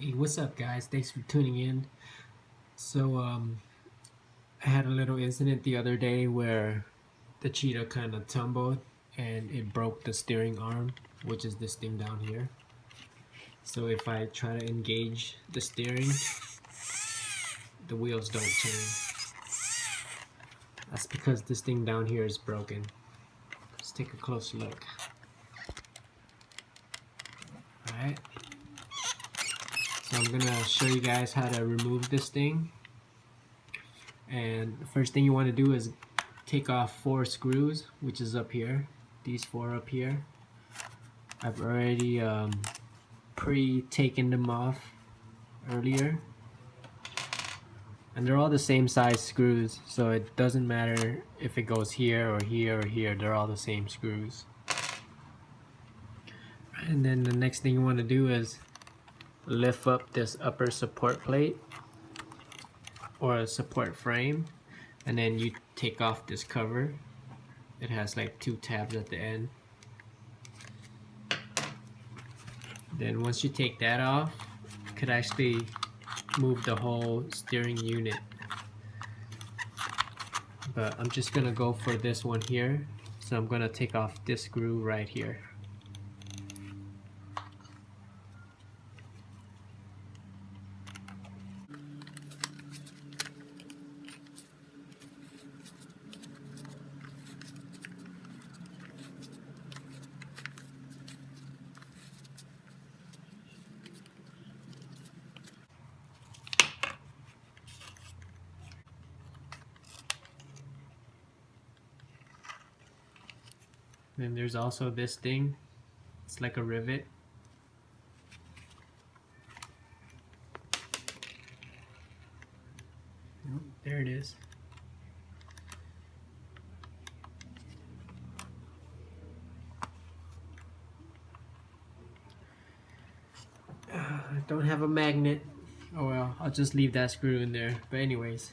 Hey, what's up, guys? Thanks for tuning in. So, I had a little incident the other day where the Cheetah kind of tumbled and it broke the steering arm, which is this thing down here. So if I try to engage the steering, the wheels don't turn. That's because this thing down here is broken. Let's take a closer look. Alright, so I'm gonna show you guys how to remove this thing. And the first thing you want to do is take off 4 screws, which is up here. These 4 up here. I've already pre-taken them off earlier. And they're all the same size screws, so it doesn't matter if it goes here or here or here, they're all the same screws. And then the next thing you want to do is lift up this upper support plate or a support frame, and then you take off this cover. It has like 2 tabs at the end. Then once you take that off, you could actually move the whole steering unit. But I'm just gonna go for this one here. So I'm gonna take off this screw right here. Then there's also this thing. It's like a rivet. Oh, there it is. I don't have a magnet. Oh well, I'll just leave that screw in there. But anyways,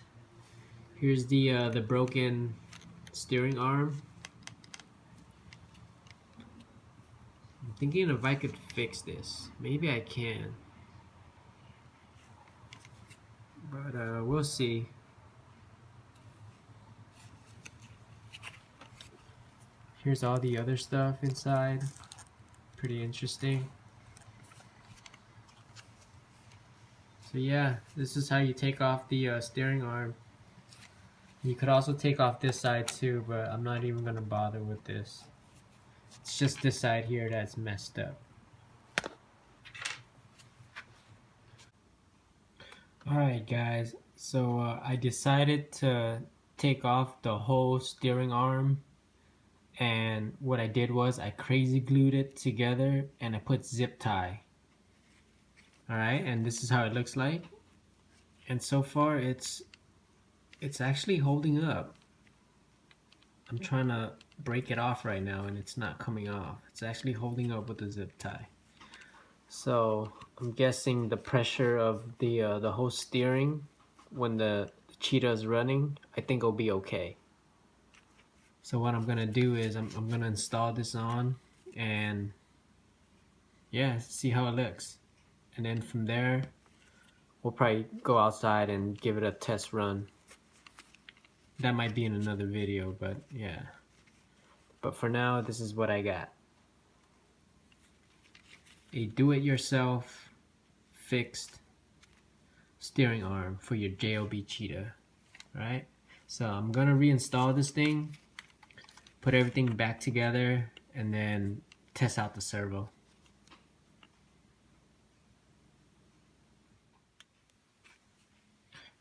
here's the broken steering arm. I'm thinking if I could fix this. Maybe I can. But we'll see. Here's all the other stuff inside. Pretty interesting. So yeah, this is how you take off the steering arm. You could also take off this side too, but I'm not even gonna bother with this. It's just this side here that's messed up. Alright guys, so I decided to take off the whole steering arm, and what I did was I crazy glued it together and I put zip tie. Alright, and this is how it looks like. And so far it's actually holding up. I'm trying to break it off right now and it's not coming off. It's actually holding up with the zip tie. So I'm guessing the pressure of the whole steering when the Cheetah is running, I think it'll be okay. So what I'm gonna do is I'm gonna install this on and yeah, see how it looks. And then from there, we'll probably go outside and give it a test run. That might be in another video, but yeah. But for now, this is what I got. A do-it-yourself fixed steering arm for your JLB Cheetah. Alright? So I'm gonna reinstall this thing, put everything back together, and then test out the servo.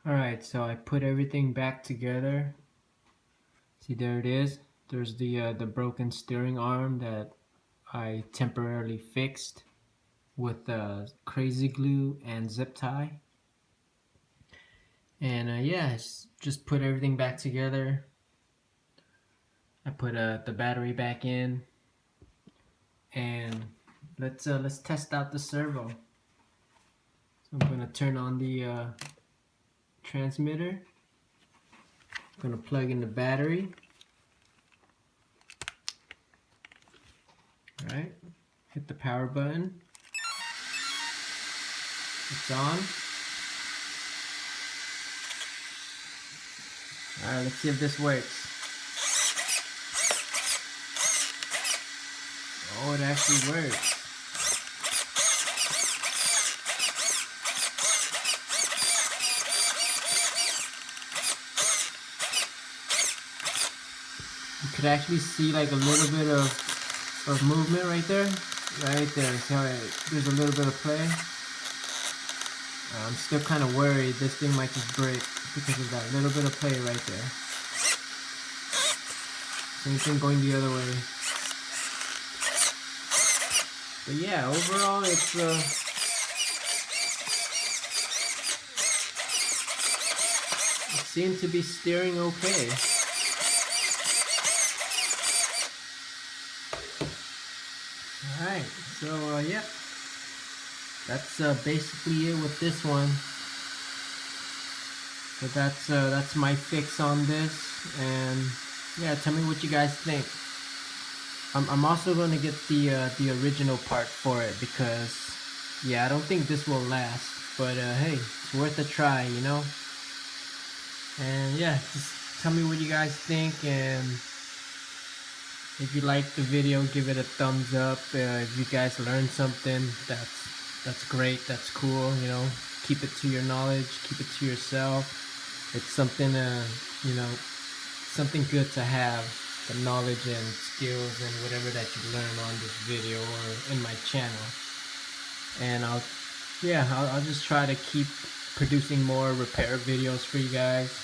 Alright, so I put everything back together. See, there it is. There's the broken steering arm that I temporarily fixed with crazy glue and zip tie. And yeah, just put everything back together. I put the battery back in, and let's test out the servo. So I'm gonna turn on the transmitter. I'm gonna plug in the battery. Alright, hit the power button. It's on. Alright, let's see if this works. Oh, it actually works. You could actually see like a little bit of movement right there. Right there. So there's a little bit of play. I'm still kind of worried this thing might just break because of that little bit of play right there. Same thing going the other way. But yeah, overall it seemed to be steering okay. Alright, so yeah, that's basically it with this one. So that's my fix on this, and yeah, tell me what you guys think. I'm also going to get the original part for it because yeah, I don't think this will last, but hey, it's worth a try, you know. And yeah, just tell me what you guys think, and if you like the video, give it a thumbs up. If you guys learned something, that's great, that's cool, you know. Keep it to your knowledge, keep it to yourself. It's something you know, something good to have, the knowledge and skills and whatever that you learn on this video or in my channel. And I'll just try to keep producing more repair videos for you guys.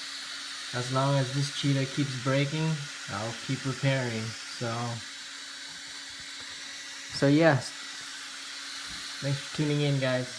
As long as this Cheetah keeps breaking, I'll keep repairing. So yeah, thanks for tuning in, guys.